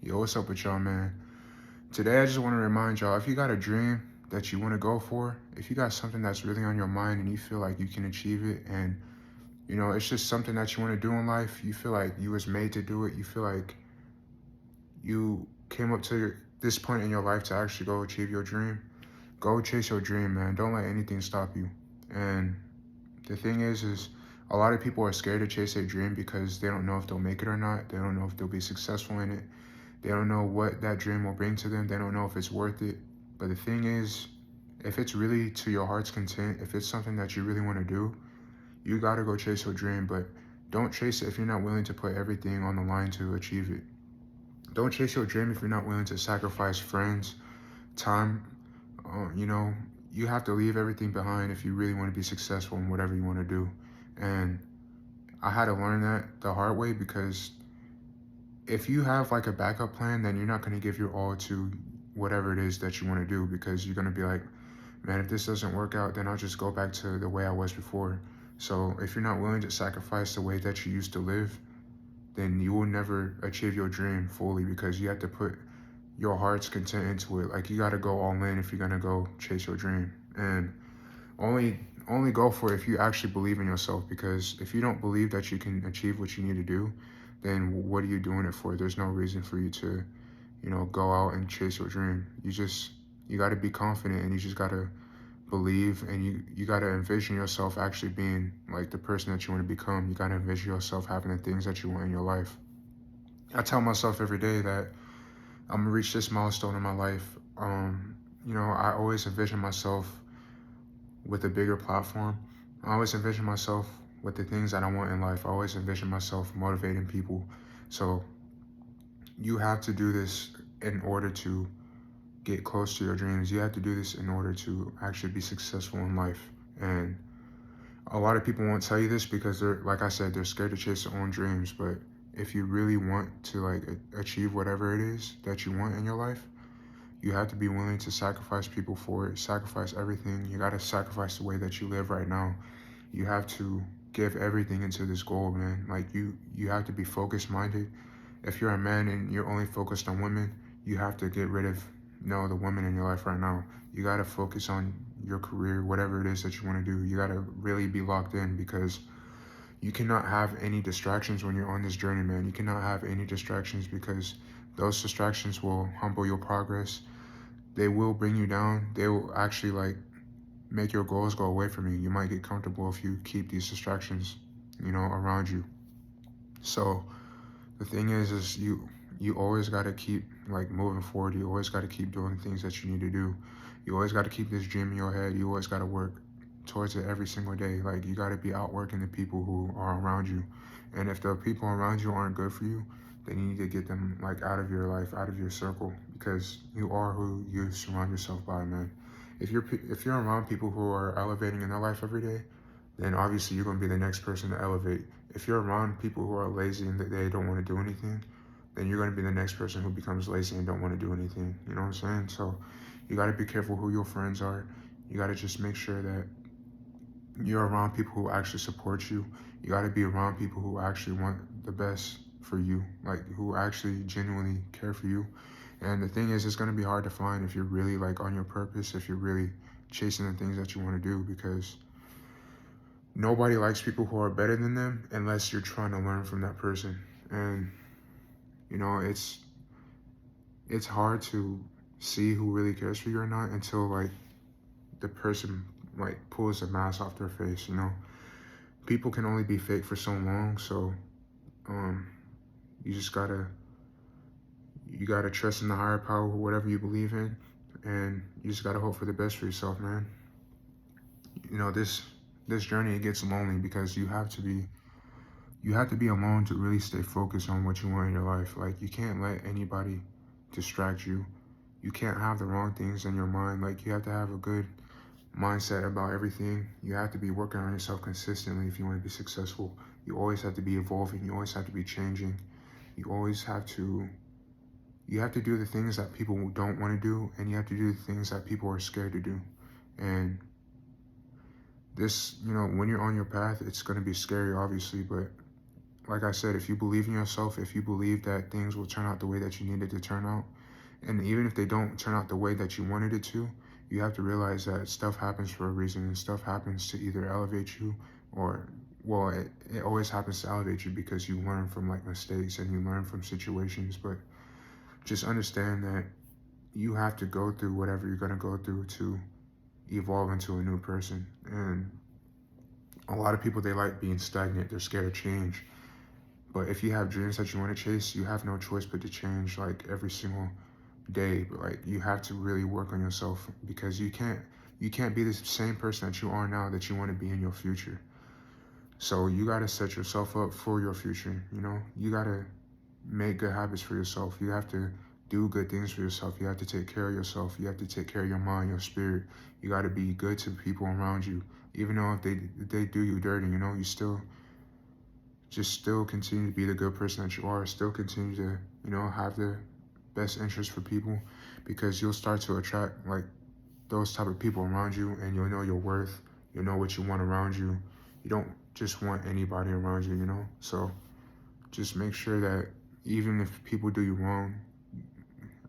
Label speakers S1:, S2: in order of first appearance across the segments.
S1: Yo, what's up with y'all, man? Today, I just want to remind y'all, if you got a dream that you want to go for, if you got something that's really on your mind and you feel like you can achieve it, and it's just something that you want to do in life, you feel like you was made to do it, you feel like you came up to this point in your life to actually go achieve your dream, go chase your dream, man. Don't let anything stop you. And the thing is a lot of people are scared to chase their dream because they don't know if they'll make it or not. They don't know if they'll be successful in it. They don't know what that dream will bring to them. They don't know if it's worth it. But the thing is, if it's really to your heart's content, if it's something that you really want to do, you got to go chase your dream. But don't chase it if you're not willing to put everything on the line to achieve it. Don't chase your dream if you're not willing to sacrifice friends, time. Uh, you know, you have to leave everything behind if you really want to be successful in whatever you want to do. And I had to learn that the hard way because if you have like a backup plan, then you're not going to give your all to whatever it is that you want to do because you're going to be like, man, if this doesn't work out, then I'll just go back to the way I was before. So if you're not willing to sacrifice the way that you used to live, then you will never achieve your dream fully because you have to put your heart's content into it. Like you got to go all in if you're going to go chase your dream. And only go for it if you actually believe in yourself, because if you don't believe that you can achieve what you need to do, then what are you doing it for? There's no reason for you to go out and chase your dream. You got to be confident, and you just got to believe, and you got to envision yourself actually being like the person that you want to become. You got to envision yourself having the things that you want in your life. I tell myself every day that I'm gonna reach this milestone in my life. I always envision myself with a bigger platform. I always envision myself with the things that I want in life. I always envision myself motivating people. So you have to do this in order to get close to your dreams. You have to do this in order to actually be successful in life. And a lot of people won't tell you this because they're, like I said, they're scared to chase their own dreams. But if you really want to achieve whatever it is that you want in your life, you have to be willing to sacrifice people for it, sacrifice everything. You got to sacrifice the way that you live right now. You have to give everything into this goal, man. Like you have to be focused minded. If you're a man and you're only focused on women, you have to get rid of the women in your life right now. You got to focus on your career, whatever it is that you want to do. You got to really be locked in because you cannot have any distractions when you're on this journey, man. You cannot have any distractions because those distractions will humble your progress. They will bring you down. They will actually make your goals go away from you. You might get comfortable if you keep these distractions, around you. So the thing is you always got to keep moving forward. You always got to keep doing things that you need to do. You always got to keep this dream in your head. You always got to work towards it every single day. Like you got to be outworking the people who are around you. And if the people around you aren't good for you, then you need to get them out of your life, out of your circle, because you are who you surround yourself by, man. If you're around people who are elevating in their life every day, then obviously you're going to be the next person to elevate. If you're around people who are lazy and that they don't want to do anything, then you're going to be the next person who becomes lazy and don't want to do anything. You know what I'm saying? So you got to be careful who your friends are. You got to just make sure that you're around people who actually support you. You got to be around people who actually want the best for you, who actually genuinely care for you. And the thing is, it's going to be hard to find if you're really on your purpose, if you're really chasing the things that you want to do, because nobody likes people who are better than them unless you're trying to learn from that person. And it's hard to see who really cares for you or not until the person pulls the mask off their face. People can only be fake for so long. So um you just gotta trust in the higher power, whatever you believe in, and you just gotta hope for the best for yourself, man. This journey, it gets lonely because you have to be alone to really stay focused on what you want in your life. You can't let anybody distract you. You can't have the wrong things in your mind. You have to have a good mindset about everything. You have to be working on yourself consistently if you want to be successful. You always have to be evolving. You always have to be changing. You always have to do the things that people don't want to do, and you have to do the things that people are scared to do. And this, when you're on your path, it's going to be scary, obviously, but like I said, if you believe in yourself, if you believe that things will turn out the way that you need it to turn out, and even if they don't turn out the way that you wanted it to, you have to realize that stuff happens for a reason, and stuff happens to either elevate you or, well, it always happens to elevate you because you learn from like mistakes and you learn from situations. But just understand that you have to go through whatever you're going to go through to evolve into a new person. And a lot of people, they like being stagnant, they're scared of change. But if you have dreams that you want to chase, you have no choice but to change like every single day. But like you have to really work on yourself because you can't be the same person that you are now that you want to be in your future. So you got to set yourself up for your future. You got to make good habits for yourself. You have to do good things for yourself. You have to take care of yourself. You have to take care of your mind, your spirit. You got to be good to the people around you. Even though if they do you dirty, you still continue to be the good person that you are. Still continue to, have the best interest for people, because you'll start to attract like those type of people around you, and you'll know your worth. You'll know what you want around you. You don't just want anybody around you. So just make sure that even if people do you wrong,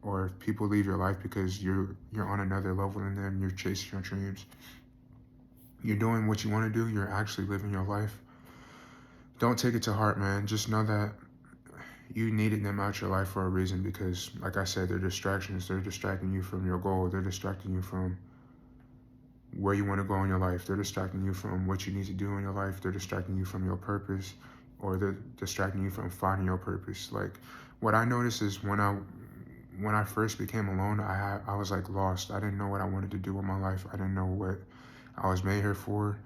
S1: or if people leave your life because you're on another level than them, you're chasing your dreams, you're doing what you want to do, you're actually living your life, don't take it to heart, man. Just know that you needed them out your life for a reason, because like I said, they're distractions. They're distracting you from your goal. They're distracting you from where you want to go in your life. They're distracting you from what you need to do in your life. They're distracting you from your purpose, or they're distracting you from finding your purpose. Like what I noticed is when I first became alone, I was like lost. I didn't know what I wanted to do with my life. I didn't know what I was made here for.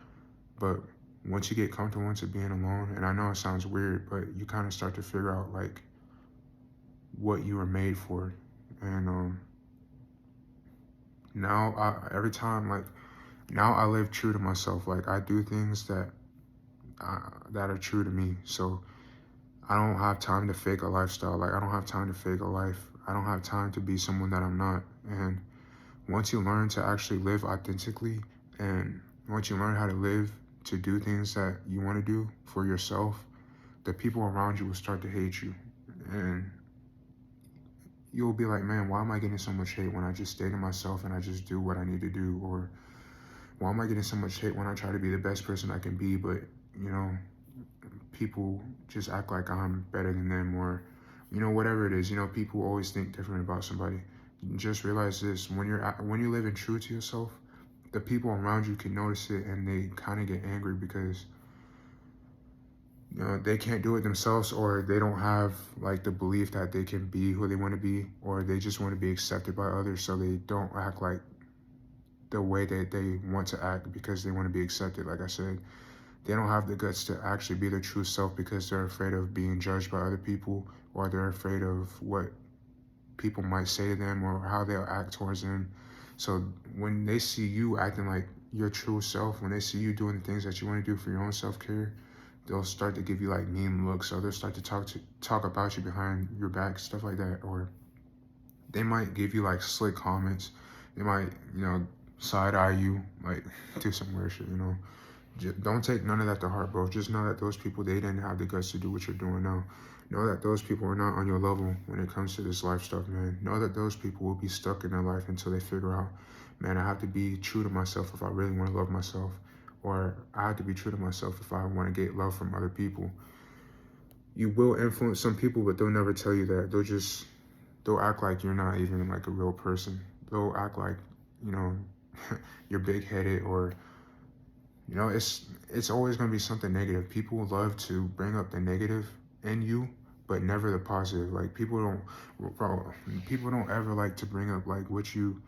S1: But once you get comfortable into being alone, and I know it sounds weird, but you kind of start to figure out like what you were made for. And now every time, like now I live true to myself. Like I do things that are true to me. So I don't have time to fake a lifestyle. Like I don't have time to fake a life. I don't have time to be someone that I'm not. And once you learn to actually live authentically, and once you learn how to live to do things that you want to do for yourself, the people around you will start to hate you. And you'll be like, man, why am I getting so much hate when I just stay to myself and I just do what I need to do? Or why am I getting so much hate when I try to be the best person I can be, but, you know, people just act like I'm better than them, or, whatever it is. People always think different about somebody. Just realize this: when you're living true to yourself, the people around you can notice it, and they kind of get angry because they can't do it themselves, or they don't have like the belief that they can be who they want to be, or they just want to be accepted by others, so they don't act like the way that they want to act because they want to be accepted. Like I said, they don't have the guts to actually be their true self because they're afraid of being judged by other people, or they're afraid of what people might say to them or how they'll act towards them. So when they see you acting like your true self, when they see you doing the things that you want to do for your own self-care, they'll start to give you like mean looks, or they'll start to talk about you behind your back, stuff like that. Or they might give you like slick comments. They might, side eye you, like do some weird shit. Don't take none of that to heart, bro. Just know that those people, they didn't have the guts to do what you're doing now. Know that those people are not on your level when it comes to this life stuff, man. Know that those people will be stuck in their life until they figure out, man, I have to be true to myself if I really want to love myself. Or I have to be true to myself if I want to get love from other people. You will influence some people, but they'll never tell you that. They'll act like you're not even like a real person. They'll act like, you know, you're big-headed, or it's always going to be something negative. People love to bring up the negative in you, but never the positive. Like people don't ever like to bring up like what you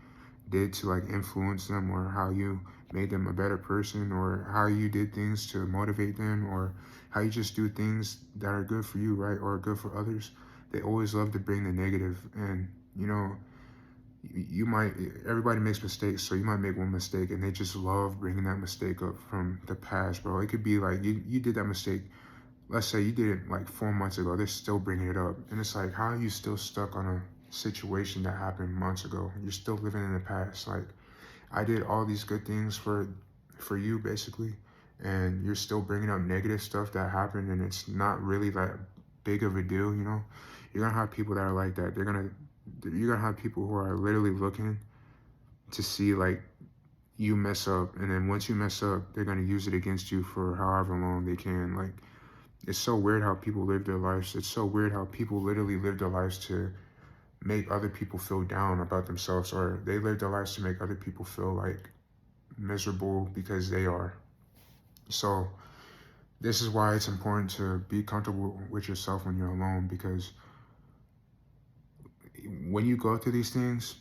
S1: did to like influence them, or how you made them a better person, or how you did things to motivate them, or how you just do things that are good for you, right, or good for others. They always love to bring the negative. And you might, everybody makes mistakes, so you might make one mistake and they just love bringing that mistake up from the past, bro. It could be like you did that mistake, let's say you did it like 4 months ago, they're still bringing it up, and it's like, how are you still stuck on a situation that happened months ago? You're still living in the past. Like, I did all these good things for you, basically, and you're still bringing up negative stuff that happened and it's not really that big of a deal, you know, you're gonna have people that are like that. You're gonna have people who are literally looking to see like you mess up, and then once you mess up, they're gonna use it against you for however long they can. Like, it's so weird how people live their lives. It's so weird how people literally live their lives to make other people feel down about themselves, or they live their lives to make other people feel like miserable because they are. So this is why it's important to be comfortable with yourself when you're alone, because when you go through these things,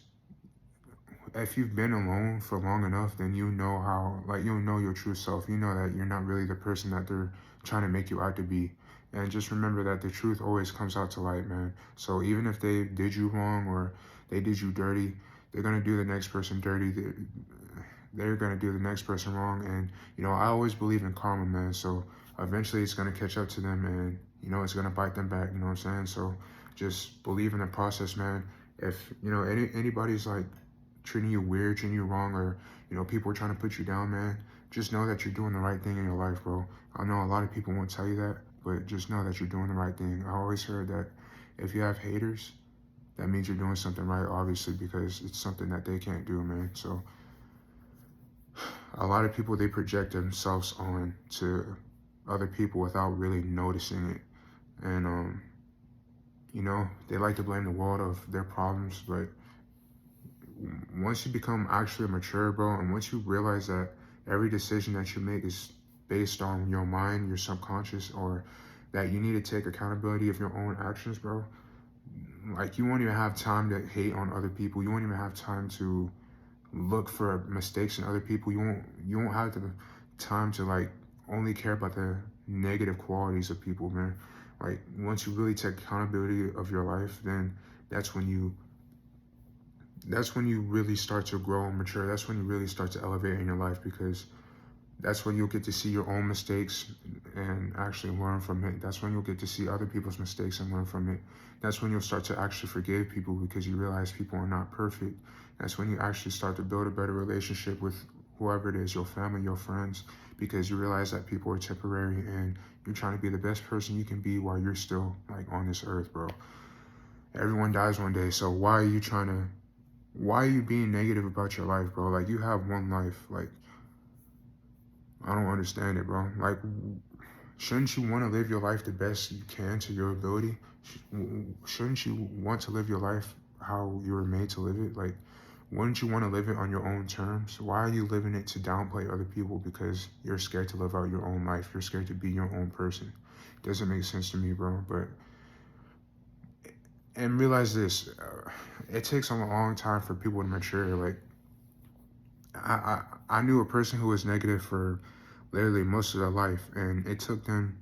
S1: if you've been alone for long enough, then you know how, like, you'll know your true self. You know that you're not really the person that they're trying to make you out to be. And just remember that the truth always comes out to light, man. So even if they did you wrong or they did you dirty, they're going to do the next person dirty. They're going to do the next person wrong. And, you know, I always believe in karma, man. So eventually it's going to catch up to them, and, you know, it's going to bite them back. You know what I'm saying? So just believe in the process, man. If, you know, anybody's like treating you weird, treating you wrong, or, you know, people are trying to put you down, man, just know that you're doing the right thing in your life, bro. I know a lot of people won't tell you that, but just know that you're doing the right thing. I always heard that if you have haters, that means you're doing something right, obviously, because it's something that they can't do, man. So a lot of people, they project themselves on to other people without really noticing it. And you know, they like to blame the world of their problems, but once you become actually mature, bro, and once you realize that every decision that you make is based on your mind, your subconscious, or that you need to take accountability of your own actions, bro, like, you won't even have time to hate on other people. You won't even have time to look for mistakes in other people. You won't have the time to like only care about the negative qualities of people, man. Like, once you really take accountability of your life, then that's when you really start to grow and mature. That's when you really start to elevate in your life, because that's when you'll get to see your own mistakes and actually learn from it. That's when you'll get to see other people's mistakes and learn from it. That's when you'll start to actually forgive people, because you realize people are not perfect. That's when you actually start to build a better relationship with whoever it is, your family, your friends, because you realize that people are temporary, and you're trying to be the best person you can be while you're still like on this earth, bro. Everyone dies one day, so why are you being negative about your life, bro? Like, you have one life. Like, I don't understand it, bro. Like, shouldn't you want to live your life the best you can to your ability? Shouldn't you want to live your life how you were made to live it? Like, wouldn't you want to live it on your own terms? Why are you living it to downplay other people because you're scared to live out your own life? You're scared to be your own person. Doesn't make sense to me, bro. But, and realize this, it takes a long time for people to mature. Like, I knew a person who was negative for literally most of their life, and it took them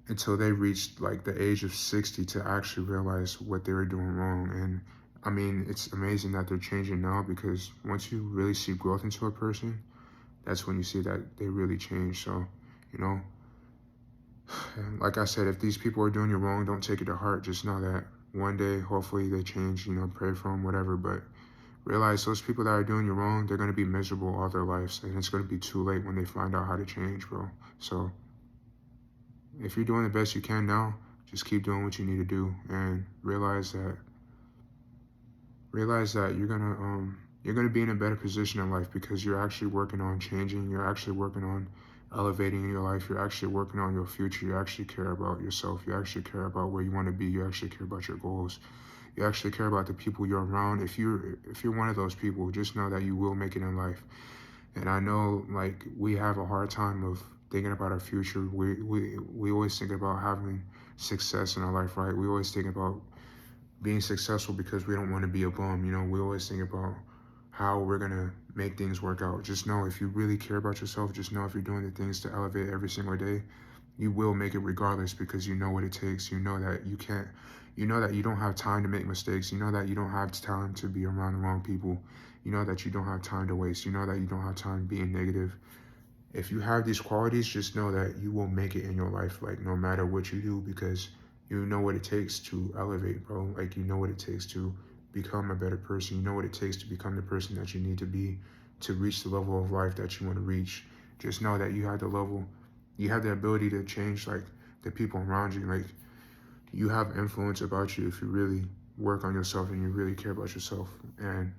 S1: until they reached like the age of 60 to actually realize what they were doing wrong. And I mean, it's amazing that they're changing now, because once you really see growth into a person, that's when you see that they really change. So, you know, like I said, if these people are doing you wrong, don't take it to heart. Just know that one day, hopefully they change, you know, pray for them, whatever. But realize those people that are doing you wrong, they're going to be miserable all their lives, and it's going to be too late when they find out how to change, bro. So if you're doing the best you can now, just keep doing what you need to do, and realize that you're gonna be in a better position in life, because you're actually working on changing. You're actually working on elevating in your life. You're actually working on your future. You actually care about yourself. You actually care about where you want to be. You actually care about your goals. You actually care about the people you're around. If you're one of those people, just know that you will make it in life. And I know, like, we have a hard time of thinking about our future. We always think about having success in our life, right? We always think about being successful because we don't want to be a bum. You know, we always think about how we're gonna make things work out. Just know, if you really care about yourself, just know if you're doing the things to elevate every single day, you will make it regardless, because you know what it takes. You know that you know that you don't have time to make mistakes. You know that you don't have time to be around the wrong people. You know that you don't have time to waste. You know that you don't have time being negative. If you have these qualities, just know that you will make it in your life, like, no matter what you do, because you know what it takes to elevate, bro. Like, you know what it takes to become a better person. You know what it takes to become the person that you need to be to reach the level of life that you want to reach. just know that you have the level, you have the ability to change like the people around you. Like you have influence about you if you really work on yourself and you really care about yourself. And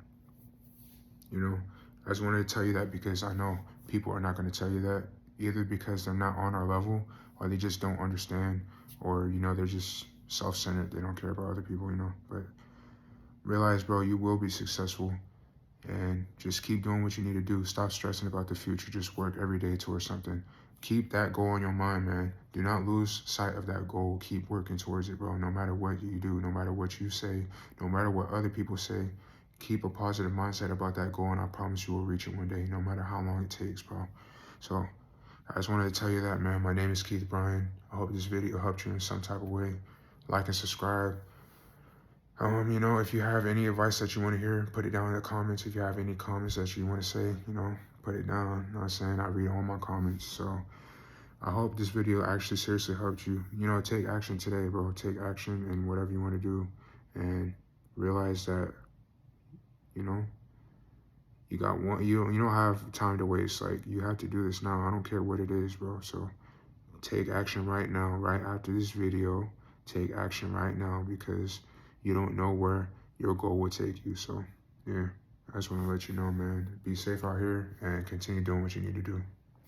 S1: you know, I just wanted to tell you that because I know people are not going to tell you that, either because they're not on our level or they just don't understand, or you know, they're just self-centered, they don't care about other people, you know. But realize, bro, you will be successful, and just keep doing what you need to do. Stop stressing about the future. Just work every day towards something. Keep that goal in your mind, man. Do not lose sight of that goal. Keep working towards it, bro. No matter what you do, no matter what you say, no matter what other people say, keep a positive mindset about that goal, and I promise you will reach it one day, no matter how long it takes, bro. So I just wanted to tell you that, man. My name is Keith Bryan. I hope this video helped you in some type of way. Like and subscribe. You know, if you have any advice that you want to hear, put it down in the comments. If you have any comments that you want to say, you know, put it down. You know what I'm saying? I read all my comments. So I hope this video actually seriously helped you. You know, take action today, bro. Take action in whatever you want to do, and realize that, you know, you got one, you don't have time to waste. Like, you have to do this now. I don't care what it is, bro. So take action right now, right after this video. Take action right now, because you don't know where your goal will take you. So yeah, I just want to let you know, man, be safe out here and continue doing what you need to do.